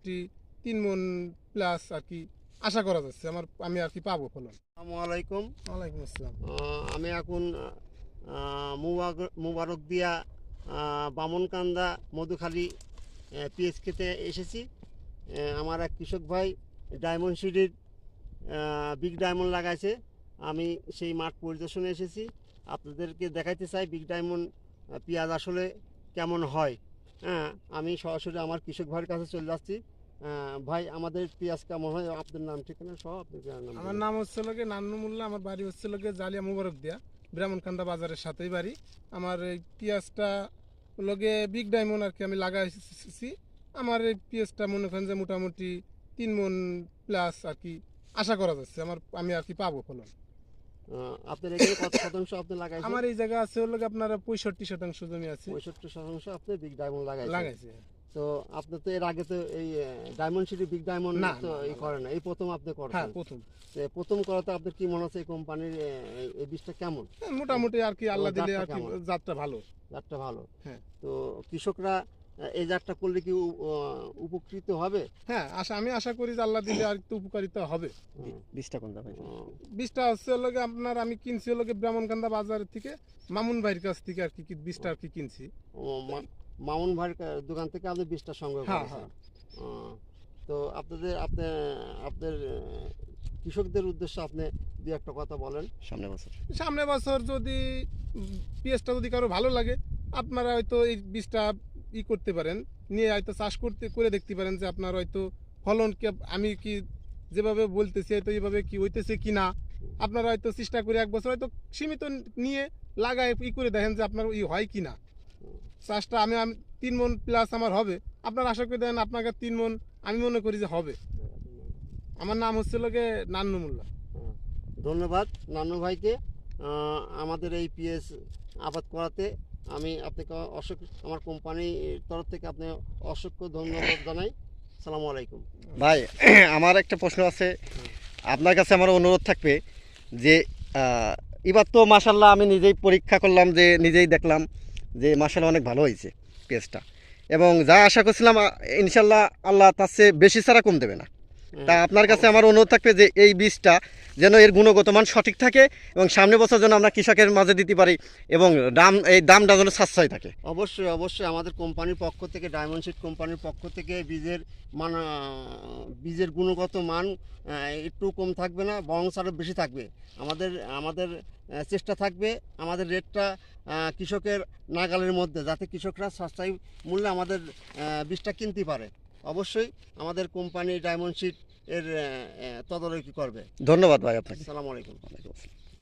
মোটামুটি 3 মণ প্লাস আর কি আশা করা যাচ্ছে। আমি আর কি পাবো ফলন। আসসালামু আলাইকুম। ওয়ালাইকুম আসসালাম। আমি এখন মুবারক দিয়া বামনকান্দা মধুখালী পিএসকেতে এসেছি। আমার এক কৃষক ভাই ডায়মন্ড সিডির বিগ ডায়মন্ড লাগাইছে। আমি সেই মাঠ পরিদর্শনে এসেছি, আপনাদেরকে দেখাইতে চাই বিগ ডায়মন্ড পেঁয়াজ আসলে কেমন হয়। হ্যাঁ, আমি সরাসরি আমার কৃষক ভাইয়ের কাছে চলে যাচ্ছি। ভাই, আমাদের পেঁয়াজ কেমন হয়? আপনার নাম ঠিকানা সহ আপনার নাম। আমার নাম হচ্ছে লোকে নান্নু মোল্লা, আমার বাড়ি হচ্ছে লোকে জালিয়া মুবারক দিয়া, ব্রাহ্মণকান্দা বাজারের সাথেই বাড়ি। আমার এই পেঁয়াজটা লোকে বিগ ডায়মন্ড আর কি আমি লাগাইছি। আমার এই পেঁয়াজটা মনে করেন যে মোটামুটি 3 মণ প্লাস আর কি আশা করা যাচ্ছে। আমি আর কি পাবো ফলন। আপনার এখানে কত শতাংশ আপনি লাগাইছেন? আমার এই জায়গা আছে হলো আপনার 65% জমি আছে। 65% আপনি বিগ ডায়মন্ড লাগাইছে। তো আপনি তো এর আগে তো এই ডায়মন্ড সিটি বিগ ডায়মন্ড না, তো না, এই করেন না, এই প্রথম আপনি হ্যাঁ করছেন। প্রথম। তো প্রথম করাতে আপনার কি মনে হচ্ছে এই কোম্পানির এই বীজটা কেমন? মোটামুটি আর কি আল্লাহ দিলে জাতটা আর কি কেমন? জাতটা ভালো। জাতটা ভালো। হ্যাঁ। তো কৃষকরা এই জাতটা করলে কি উপকৃত হবে? হ্যাঁ, আমি আশা করি যে আল্লাহ দিলে আর একটু উপকারিতা হবে। বীজটা কোনটা ভাই? বীজটা হচ্ছে লোকে আমি কিনছি লোকে ব্রাহ্মণকান্দা বাজার থেকে, মামুন ভাইয়ের কাছ থেকে আর কি বীজটা আর কি কিনছি। মামুন ভাইয়ের দোকান থেকে আপনি বীজটা সংগ্রহ হ্যাঁ, করেছেন। হ্যাঁ। তো আপনার কৃষকদের উদ্দেশ্যে আপনি দু একটা কথা বলেন। সামনে বছর যদি পেঁয়াজটা যদি কারো ভালো লাগে, আপনারা হয়তো এই বীজটা করতে পারেন, নিয়ে হয়তো চাষ করে দেখতে পারেন যে আপনার হয়তো ফলন আমি কি যেভাবে বলতেছি হয়তো এইভাবে কি হইতেছে কি না। আপনারা হয়তো চেষ্টা করে 1 বছর হয়তো সীমিত নিয়ে লাগায় করে দেখেন যে আপনার হয় কি না। চাষটা আমি 3 মণ প্লাস আমার হবে, আপনারা আশা করে দেখেন আপনাকে 3 মণ আমি মনে করি যে হবে। আমার নাম হচ্ছে লোকে নান্নু মোল্লা। ধন্যবাদ নান্নু ভাইকে আমাদের এই পিএস আবাদ করাতে। আমি আপনাকে আমার কোম্পানির তরফ থেকে আপনি অসংখ্য ধন্যবাদ জানাই। আসসালামু আলাইকুম। ভাই, আমার একটা প্রশ্ন আছে আপনার কাছে। আমার অনুরোধ থাকবে যে এবার তো মাশাল্লাহ আমি নিজেই পরীক্ষা করলাম, যে নিজেই দেখলাম যে মাশাল্লাহ অনেক ভালো হয়েছে পেঁয়াজটা, এবং যা আশা করছিলাম ইনশাল্লাহ আল্লাহ তার চেয়ে বেশি ছাড়া কম দেবে না। তা আপনার কাছে আমার অনুরোধ থাকবে যে এই বীজটা যেন এর গুণগত মান সঠিক থাকে, এবং সামনে বছর যেন আমরা কৃষকের মাঝে দিতে পারি, এবং দামটা যেন সাশ্রয় থাকে। অবশ্যই অবশ্যই আমাদের কোম্পানির পক্ষ থেকে, ডায়মন্ড সিড কোম্পানির পক্ষ থেকে বীজের গুণগত মান একটু কম থাকবে না, বরং আরও বেশি থাকবে। আমাদের চেষ্টা থাকবে আমাদের রেটটা কৃষকের নাগালের মধ্যে, যাতে কৃষকরা সাশ্রয়ী মূল্যে আমাদের বীজটা কিনতে পারে। অবশ্যই আমাদের কোম্পানি ডায়মন্ড সিড এর তদারকি করবে। ধন্যবাদ ভাই আপনাকে। আসসালামু আলাইকুম।